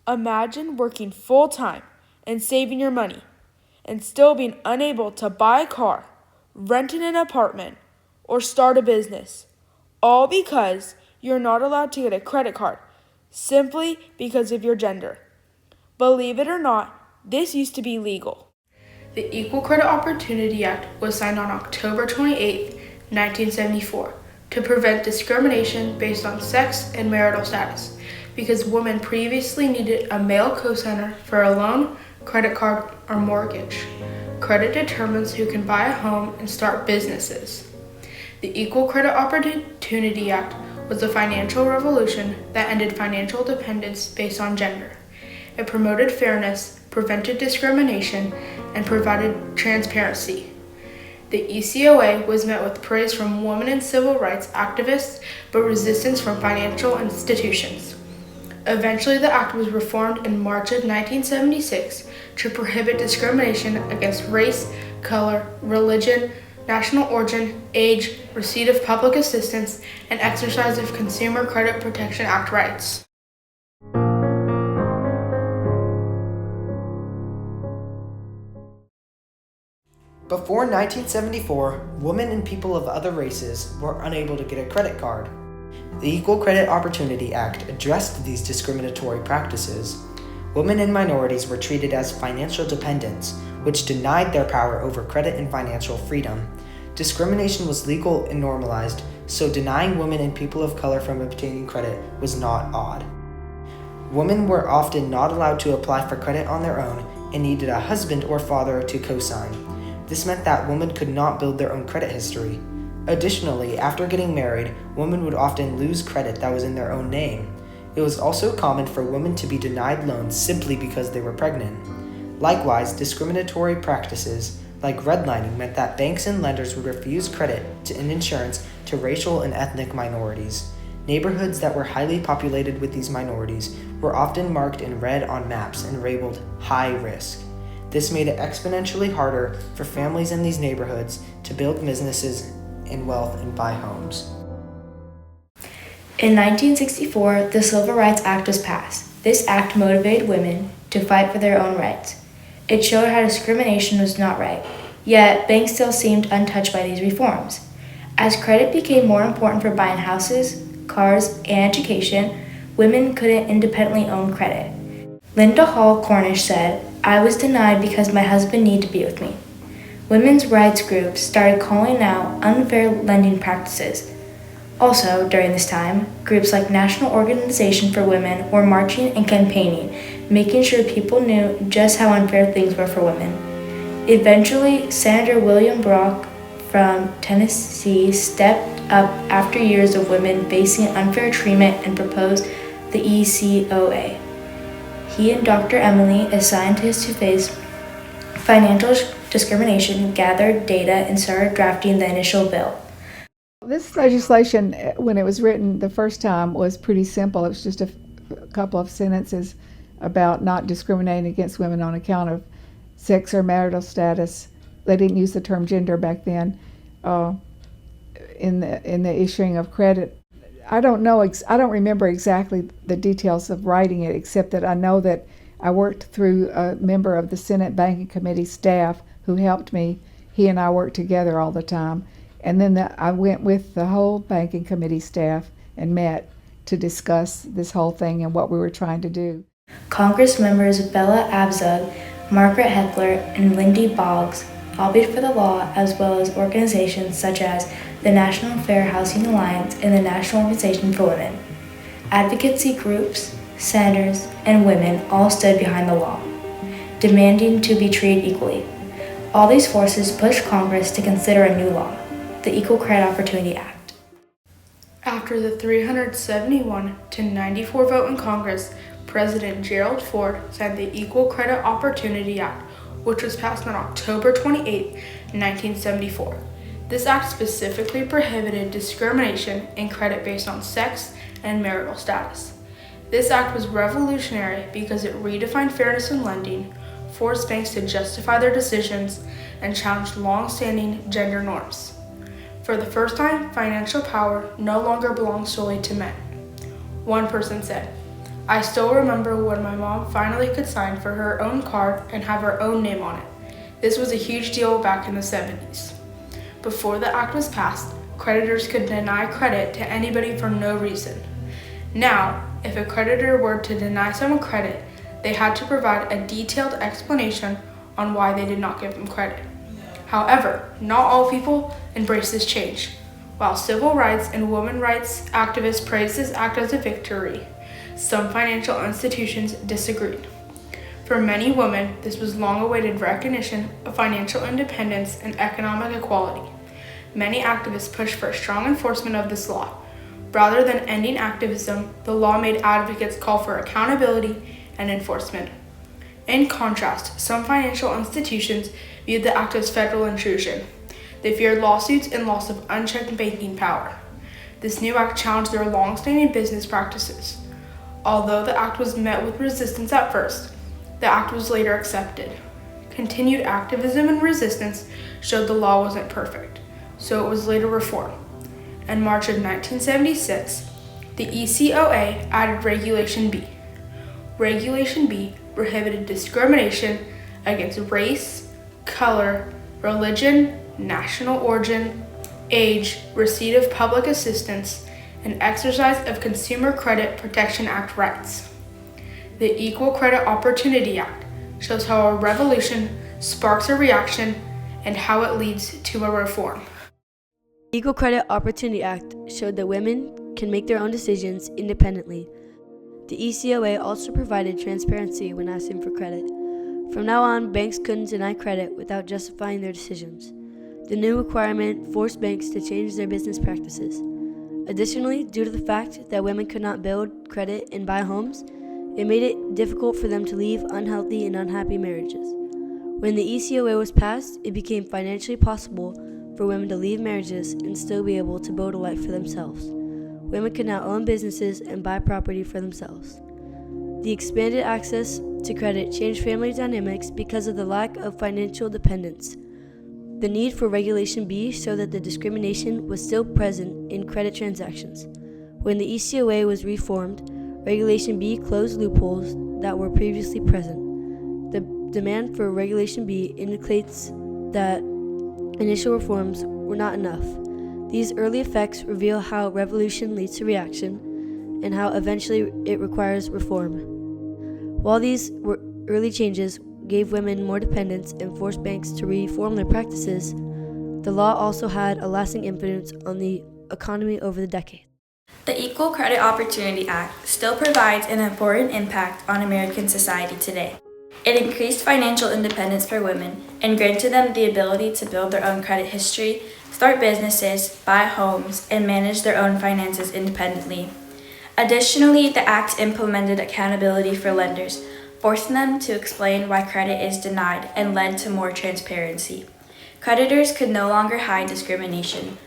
Imagine working full-time and saving your money and still being unable to buy a car, rent an apartment, or start a business, all because you're not allowed to get a credit card simply because of your gender. Believe it or not, this used to be legal. The Equal Credit Opportunity Act was signed on October 28, 1974, to prevent discrimination based on sex and marital status, because women previously needed a male cosigner for a loan, credit card, or mortgage. Credit determines who can buy a home and start businesses. The Equal Credit Opportunity Act was a financial revolution that ended financial dependence based on gender. It promoted fairness, prevented discrimination, and provided transparency. The ECOA was met with praise from women and civil rights activists, but resistance from financial institutions. Eventually, the act was reformed in March of 1976 to prohibit discrimination against race, color, religion, national origin, age, receipt of public assistance, and exercise of Consumer Credit Protection Act rights. Before 1974, women and people of other races were unable to get a credit card. The Equal Credit Opportunity Act addressed these discriminatory practices. Women and minorities were treated as financial dependents, which denied their power over credit and financial freedom. Discrimination was legal and normalized, so denying women and people of color from obtaining credit was not odd. Women were often not allowed to apply for credit on their own and needed a husband or father to co-sign. This meant that women could not build their own credit history. Additionally, after getting married, women would often lose credit that was in their own name. It was also common for women to be denied loans simply because they were pregnant. Likewise, discriminatory practices like redlining meant that banks and lenders would refuse credit and insurance to racial and ethnic minorities. Neighborhoods that were highly populated with these minorities were often marked in red on maps and labeled high risk. This made it exponentially harder for families in these neighborhoods to build businesses and wealth and buy homes. In 1964, the Civil Rights Act was passed. This act motivated women to fight for their own rights. It showed how discrimination was not right, yet banks still seemed untouched by these reforms. As credit became more important for buying houses, cars, and education, women couldn't independently own credit. Linda Hall Cornish said, "I was denied because my husband needed to be with me." Women's rights groups started calling out unfair lending practices. Also, during this time, groups like National Organization for Women were marching and campaigning, making sure people knew just how unfair things were for women. Eventually, Senator William Brock from Tennessee stepped up after years of women facing unfair treatment and proposed the ECOA. He and Dr. Emily, a scientist who faced financial discrimination, gathered data and started drafting the initial bill. This legislation, when it was written the first time, was pretty simple. It was just a couple of sentences about not discriminating against women on account of sex or marital status. They didn't use the term gender back then in the issuing of credit. I don't remember exactly the details of writing it, except that I know that I worked through a member of the Senate Banking Committee staff who helped me. He and I worked together all the time. And then I went with the whole Banking Committee staff and met to discuss this whole thing and what we were trying to do. Congress members Bella Abzug, Margaret Heckler, and Lindy Boggs lobbied for the law, as well as organizations such as the National Fair Housing Alliance and the National Organization for Women. Advocacy groups, senators, and women all stood behind the law, demanding to be treated equally. All these forces pushed Congress to consider a new law, the Equal Credit Opportunity Act. After the 371-94 vote in Congress, President Gerald Ford signed the Equal Credit Opportunity Act, which was passed on October 28, 1974. This act specifically prohibited discrimination in credit based on sex and marital status. This act was revolutionary because it redefined fairness in lending, forced banks to justify their decisions, and challenged long-standing gender norms. For the first time, financial power no longer belongs solely to men. One person said, I still remember when my mom finally could sign for her own card and have her own name on it. This was a huge deal back in the 70s. Before the act was passed, creditors could deny credit to anybody for no reason. Now, if a creditor were to deny someone credit, they had to provide a detailed explanation on why they did not give them credit. However, not all people embrace this change. While civil rights and women's rights activists praised this act as a victory, some financial institutions disagreed. For many women, this was long-awaited recognition of financial independence and economic equality. Many activists pushed for strong enforcement of this law. Rather than ending activism, the law made advocates call for accountability and enforcement. In contrast, some financial institutions viewed the act as federal intrusion. They feared lawsuits and loss of unchecked banking power. This new act challenged their long-standing business practices. Although the act was met with resistance at first, the act was later accepted. Continued activism and resistance showed the law wasn't perfect, so it was later reformed. In March of 1976, the ECOA added Regulation B. Regulation B prohibited discrimination against race, color, religion, national origin, age, receipt of public assistance, and exercise of Consumer Credit Protection Act rights. The Equal Credit Opportunity Act shows how a revolution sparks a reaction and how it leads to a reform. The Equal Credit Opportunity Act showed that women can make their own decisions independently. The ECOA also provided transparency when asking for credit. From now on, banks couldn't deny credit without justifying their decisions. The new requirement forced banks to change their business practices. Additionally, due to the fact that women could not build credit and buy homes, it made it difficult for them to leave unhealthy and unhappy marriages. When the ECOA was passed, it became financially possible for women to leave marriages and still be able to build a life for themselves. Women can now own businesses and buy property for themselves. The expanded access to credit changed family dynamics because of the lack of financial dependence. The need for Regulation B showed that the discrimination was still present in credit transactions. When the ECOA was reformed, Regulation B closed loopholes that were previously present. The demand for Regulation B indicates that initial reforms were not enough. These early effects reveal how revolution leads to reaction and how eventually it requires reform. While these early changes gave women more dependence and forced banks to reform their practices, the law also had a lasting influence on the economy over the decades. The Equal Credit Opportunity Act still provides an important impact on American society today. It increased financial independence for women and granted them the ability to build their own credit history, start businesses, buy homes, and manage their own finances independently. Additionally, the act implemented accountability for lenders, forcing them to explain why credit is denied and led to more transparency. Creditors could no longer hide discrimination.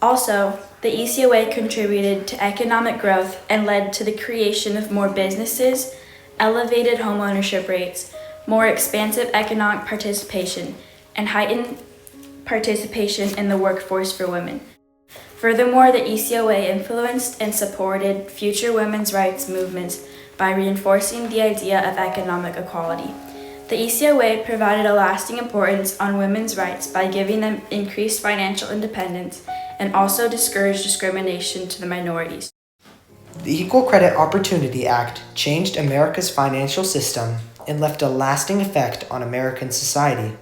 Also, the ECOA contributed to economic growth and led to the creation of more businesses, elevated homeownership rates, more expansive economic participation, and heightened participation in the workforce for women. Furthermore, the ECOA influenced and supported future women's rights movements by reinforcing the idea of economic equality. The ECOA provided a lasting importance on women's rights by giving them increased financial independence and also discouraged discrimination to the minorities. The Equal Credit Opportunity Act changed America's financial system and left a lasting effect on American society.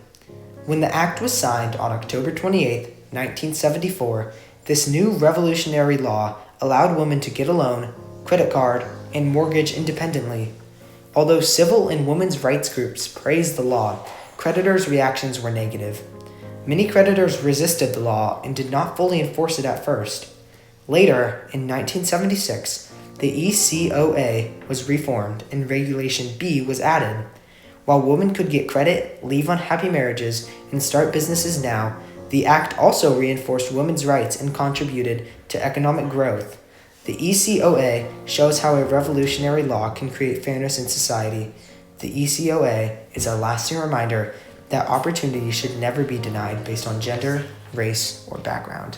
When the act was signed on October 28, 1974, this new revolutionary law allowed women to get a loan, credit card, and mortgage independently. Although civil and women's rights groups praised the law, creditors' reactions were negative. Many creditors resisted the law and did not fully enforce it at first. Later, in 1976, the ECOA was reformed and Regulation B was added. While women could get credit, leave unhappy marriages, and start businesses now, the act also reinforced women's rights and contributed to economic growth. The ECOA shows how a revolutionary law can create fairness in society. The ECOA is a lasting reminder that opportunity should never be denied based on gender, race, or background.